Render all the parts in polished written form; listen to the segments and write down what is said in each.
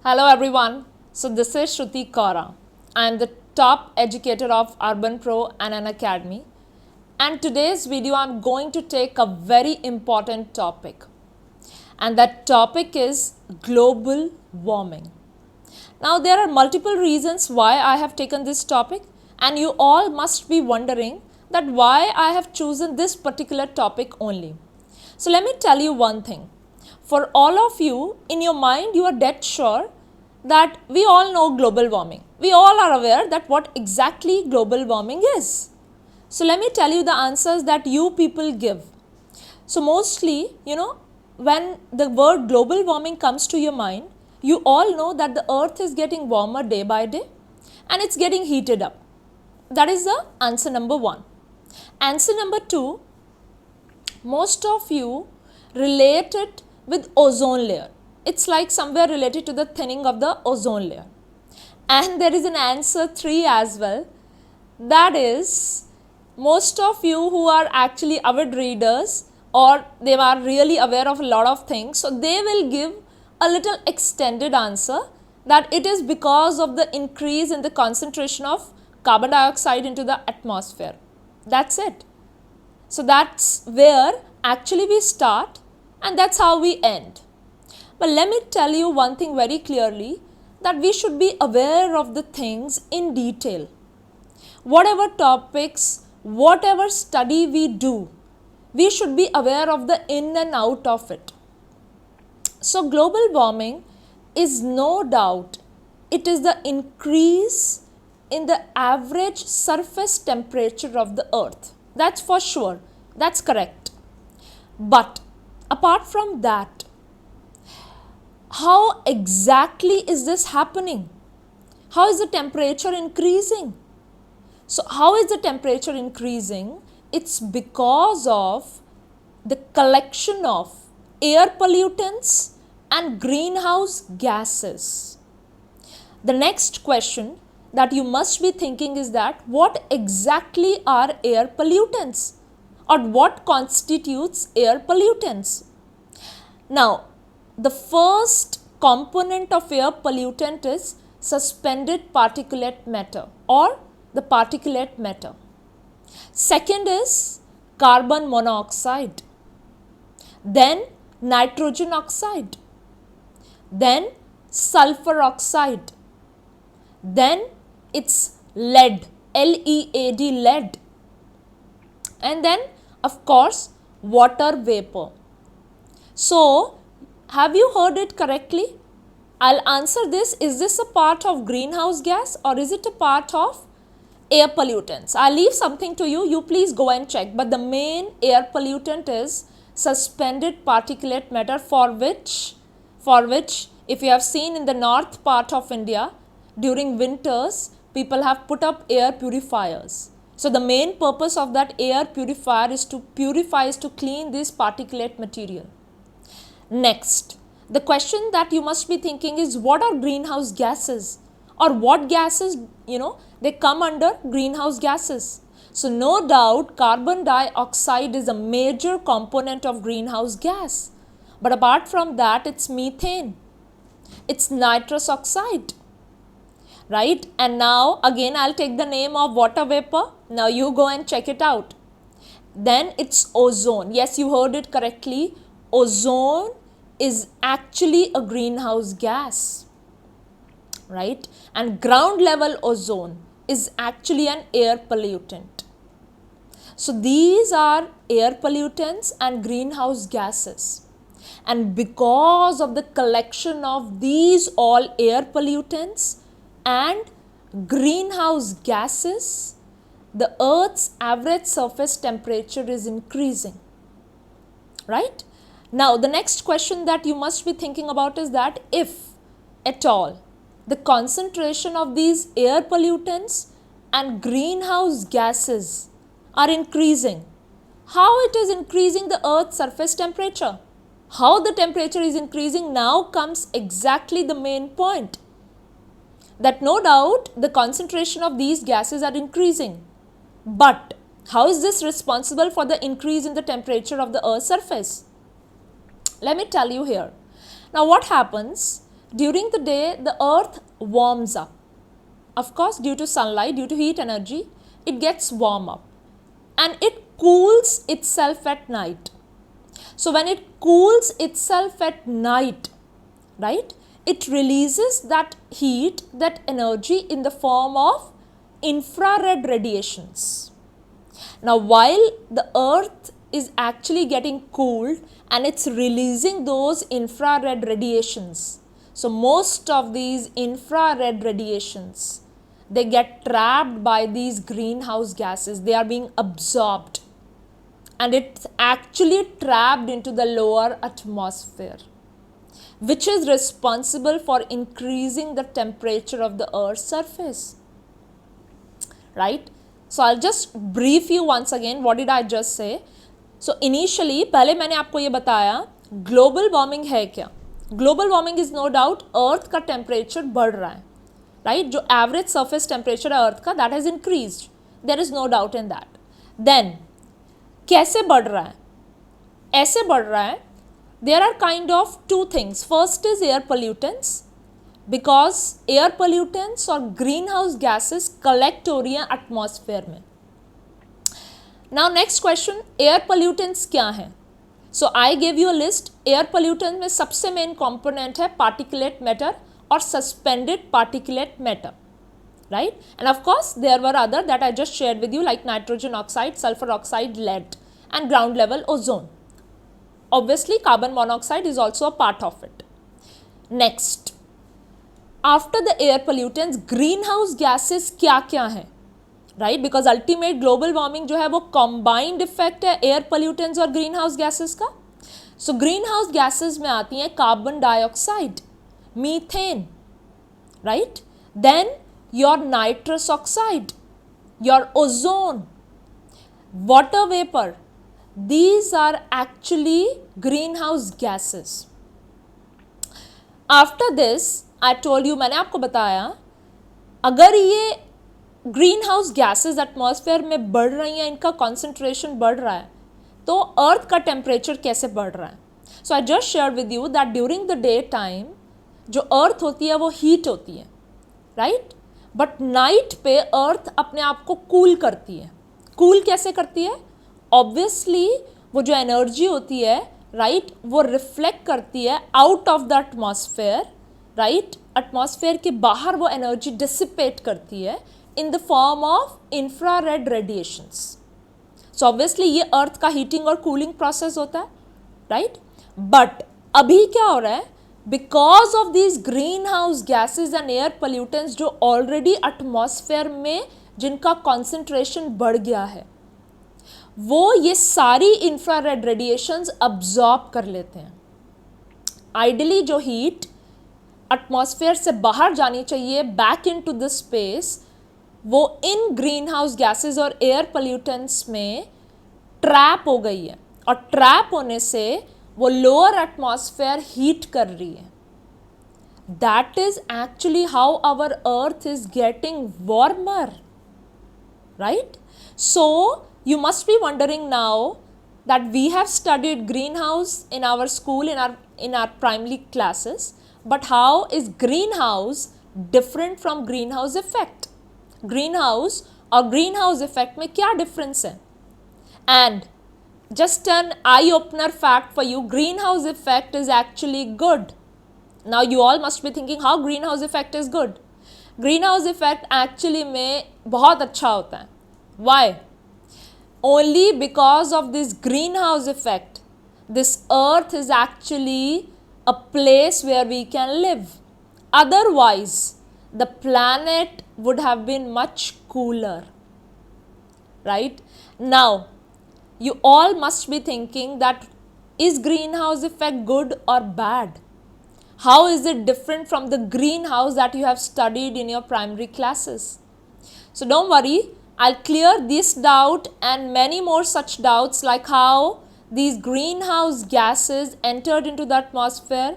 Hello everyone. So this is Shruti Kaura. I am the top educator of Urban Pro and an Academy. And today's video I am going to take a very important topic. And that topic is global warming. Now there are multiple reasons why I have taken this topic, and you all must be wondering that why I have chosen this particular topic only. So let me tell you one thing. For all of you, in your mind you are dead sure that we all know global warming. We all are aware that what exactly global warming is. So let me tell you the answers that you people give. So mostly, when the word global warming comes to your mind, you all know that the earth is getting warmer day by day and it's getting heated up. That is the answer number one. Answer number two, most of you relate it with ozone layer. It's like somewhere related to the thinning of the ozone layer. And there is an answer 3 as well. That is, most of you who are actually avid readers or they are really aware of a lot of things, so they will give a little extended answer that it is because of the increase in the concentration of carbon dioxide into the atmosphere. That's it. So that's where actually we start and that's how we end. But let me tell you one thing very clearly, that we should be aware of the things in detail. Whatever topics, whatever study we do, we should be aware of the in and out of it. So global warming is no doubt, it is the increase in the average surface temperature of the earth. That's for sure. That's correct. But apart from that, how exactly is this happening? How is the temperature increasing? So how is the temperature increasing? It's because of the collection of air pollutants and greenhouse gases. The next question that you must be thinking is that what exactly are air pollutants or what constitutes air pollutants? Now, the first component of air pollutant is suspended particulate matter or the particulate matter. Second is carbon monoxide, then nitrogen oxide, then sulfur oxide, then it's lead, L-E-A-D, lead, and then of course water vapor. So have you heard it correctly? I'll answer this. Is this a part of greenhouse gas or is it a part of air pollutants? I'll leave something to you. You please go and check. But the main air pollutant is suspended particulate matter, for which if you have seen in the north part of India, during winters, people have put up air purifiers. So the main purpose of that air purifier is to clean this particulate material. Next, the question that you must be thinking is, what are greenhouse gases or what gases, they come under greenhouse gases. So no doubt carbon dioxide is a major component of greenhouse gas. But apart from that, it's methane, it's nitrous oxide, right? And now again I'll take the name of water vapor. Now you go and check it out. Then it's ozone. Yes, you heard it correctly. Ozone is actually a greenhouse gas, right? And ground level ozone is actually an air pollutant. So these are air pollutants and greenhouse gases. And because of the collection of these all air pollutants and greenhouse gases, the earth's average surface temperature is increasing, right? Now, the next question that you must be thinking about is that if at all the concentration of these air pollutants and greenhouse gases are increasing, how it is increasing the earth's surface temperature? How the temperature is increasing now comes exactly the main point. That no doubt the concentration of these gases are increasing. But how is this responsible for the increase in the temperature of the earth's surface? Let me tell you here. Now what happens during the day the earth warms up. Of course, due to sunlight, due to heat energy, it gets warm up and it cools itself at night. So when it cools itself at night, right, it releases that heat, that energy in the form of infrared radiations. Now while the earth is actually getting cooled and it's releasing those infrared radiations, so most of these infrared radiations, they get trapped by these greenhouse gases, they are being absorbed and it's actually trapped into the lower atmosphere, which is responsible for increasing the temperature of the earth's surface, right? So I'll just brief you once again, what did I just say? So initially पहले मैंने आपको ये बताया global warming है क्या. Global warming is no doubt earth का temperature बढ़ रहा है, राइट जो एवरेज सरफेस टेम्परेचर है अर्थ का that has increased, there is no doubt in that. Then कैसे बढ़ रहा है? ऐसे बढ़ रहा है, there are kind of two things. First is air pollutants, because air pollutants और ग्रीन हाउस गैसेज कलेक्ट हो रही हैं एटमॉस्फेयर में. Now next question, air pollutants क्या हैं? So I give you a list. Air pollutant में सबसे main component है पार्टिकुलेट मैटर और suspended particulate matter, right? And of course there were other that I just shared with you like nitrogen oxide, sulfur oxide, lead and ground level ozone. Obviously carbon monoxide is also a part of it. Next, after the air pollutants, greenhouse gases क्या क्या हैं, right? Because ultimate global warming जो है वो combined effect है air pollutants और greenhouse gases का. So greenhouse gases में आती हैं carbon dioxide, methane, right? Then your nitrous oxide, your ozone, water vapor, these are actually greenhouse gases. After this, I told you, मैंने आपको बताया अगर ये greenhouse gases atmosphere में बढ़ रही हैं, इनका concentration बढ़ रहा है, तो अर्थ का टेम्परेचर कैसे बढ़ रहा है? So I just shared with you that during the day time जो अर्थ होती है वो हीट होती है, right? बट नाइट पे अर्थ अपने आप को कूल करती है. कूल कैसे करती है? ऑब्वियसली वो जो एनर्जी होती है, राइट, वो रिफ्लेक्ट करती है out of the atmosphere, right, atmosphere के बाहर वो एनर्जी डिसिपेट करती है in the form of infrared radiations. So obviously ये अर्थ का हीटिंग और कूलिंग प्रोसेस होता है, राइट. बट अभी क्या हो रहा है? Because of these green house gases and air pollutants जो ऑलरेडी एटमॉस्फेयर में जिनका कॉन्सेंट्रेशन बढ़ गया है, वो ये सारी इंफ्रारेड रेडिएशंस अब्जॉर्ब कर लेते हैं. आइडियली जो हीट एटमॉस्फेयर से बाहर जानी चाहिए back in to the space, वो इन ग्रीन हाउस गैसेज और एयर पोल्यूटेंट्स में ट्रैप हो गई है, और ट्रैप होने से वो लोअर एटमॉस्फेयर हीट कर रही है. That is actually how our earth is getting warmer, right. So you must be wondering now that we have studied greenhouse in our school in our primary classes, but how is greenhouse different from greenhouse effect? Greenhouse और greenhouse effect में क्या difference है? And just an eye opener fact for you, greenhouse effect is actually good. Now you all must be thinking how greenhouse effect is good. Greenhouse effect actually में बहुत अच्छा होता है. Why? Only because of this greenhouse effect, this earth is actually a place where we can live. Otherwise, the planet would have been much cooler, right? Now, you all must be thinking that is greenhouse effect good or bad? How is it different from the greenhouse that you have studied in your primary classes? So don't worry, I'll clear this doubt and many more such doubts, like how these greenhouse gases entered into the atmosphere,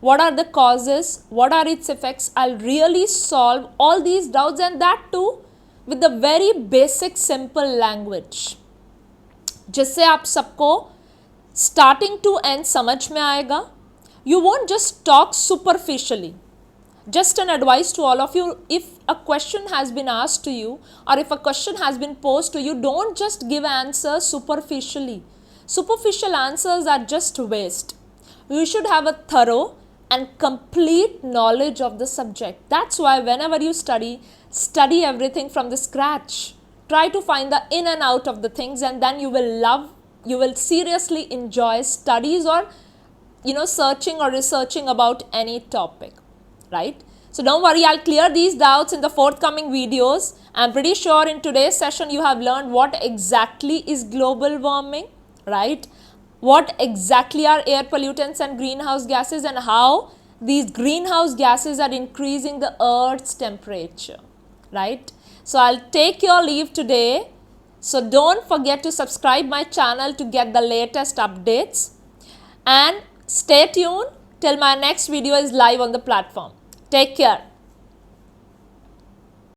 what are the causes, what are its effects. I'll really solve all these doubts, and that too with the very basic simple language, जिससे आप सबको starting to end समझ में आएगा. you won't just talk superficially. Just an advice to all of you, if a question has been asked to you or if a question has been posed to you, don't just give answers superficially. Superficial answers are just waste. You should have a thorough and complete knowledge of the subject. That's why whenever you study everything from the scratch. Try to find the in and out of the things, and then you will seriously enjoy studies or searching or researching about any topic, right? So don't worry, I'll clear these doubts in the forthcoming videos. I'm pretty sure in today's session you have learned what exactly is global warming, right? What exactly are air pollutants and greenhouse gases, and how these greenhouse gases are increasing the Earth's temperature, right? So I'll take your leave today. So don't forget to subscribe my channel to get the latest updates, and stay tuned till my next video is live on the platform. Take care.